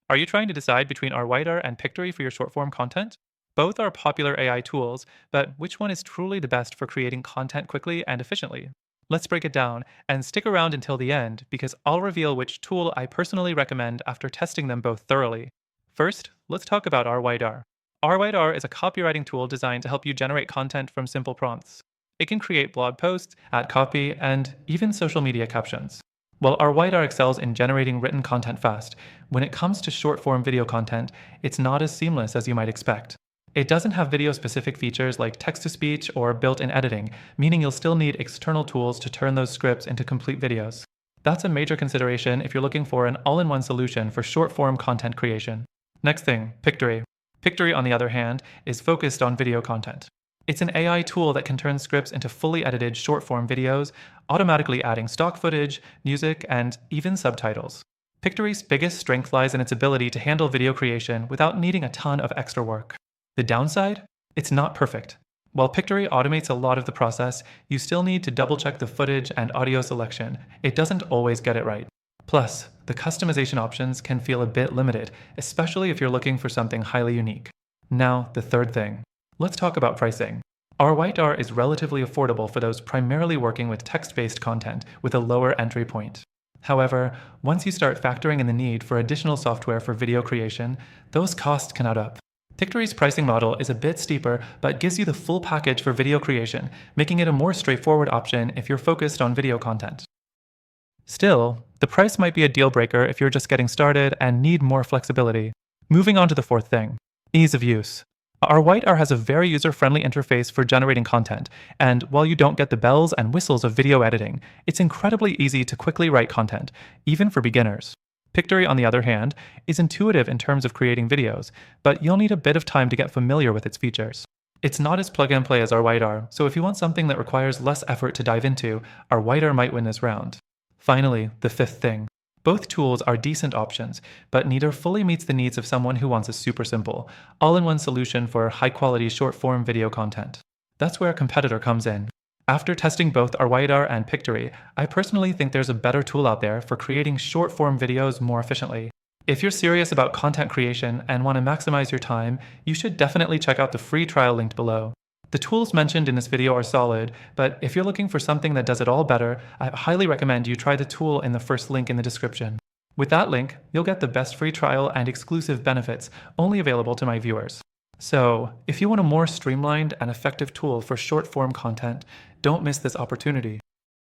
Are you trying to decide between our Rytr and Pictory for your short-form content? Both are popular AI tools, but which one is truly the best for creating content quickly and efficiently? Let's break it down, and stick around until the end because I'll reveal which tool I personally recommend after testing them both thoroughly. First, let's talk about our Rytr. Our Rytr is a copywriting tool designed to help you generate content from simple prompts. It can create blog posts, add copy, and even social media captions. While our Rytr excels in generating written content fast, when it comes to short-form video content, it's not as seamless as you might expect. It doesn't have video-specific features like text-to-speech or built-in editing, meaning you'll still need external tools to turn those scripts into complete videos. That's a major consideration if you're looking for an all-in-one solution for short-form content creation. Next thing, Pictory. Pictory, on the other hand, is focused on video content. It's an AI tool that can turn scripts into fully edited short-form videos, automatically adding stock footage, music, and even subtitles. Pictory's biggest strength lies in its ability to handle video creation without needing a ton of extra work. The downside? It's not perfect. While Pictory automates a lot of the process, you still need to double-check the footage and audio selection. It doesn't always get it right. Plus, the customization options can feel a bit limited, especially if you're looking for something highly unique. Now, the third thing. Let's talk about pricing. Our Rytr is relatively affordable for those primarily working with text-based content with a lower entry point. However, once you start factoring in the need for additional software for video creation, those costs can add up. Pictory's pricing model is a bit steeper, but gives you the full package for video creation, making it a more straightforward option if you're focused on video content. Still, the price might be a deal breaker if you're just getting started and need more flexibility. Moving on to the fourth thing, ease of use. Our Rytr has a very user-friendly interface for generating content, and while you don't get the bells and whistles of video editing, it's incredibly easy to quickly write content, even for beginners. Pictory, on the other hand, is intuitive in terms of creating videos, but you'll need a bit of time to get familiar with its features. It's not as plug-and-play as our Rytr, so if you want something that requires less effort to dive into, our Rytr might win this round. Finally, the fifth thing. Both tools are decent options, but neither fully meets the needs of someone who wants a super simple, all-in-one solution for high-quality short-form video content. That's where a competitor comes in. After testing both our Rytr and Pictory, I personally think there's a better tool out there for creating short-form videos more efficiently. If you're serious about content creation and want to maximize your time, you should definitely check out the free trial linked below. The tools mentioned in this video are solid, but if you're looking for something that does it all better, I highly recommend you try the tool in the first link in the description. With that link, you'll get the best free trial and exclusive benefits only available to my viewers. So, if you want a more streamlined and effective tool for short-form content, don't miss this opportunity.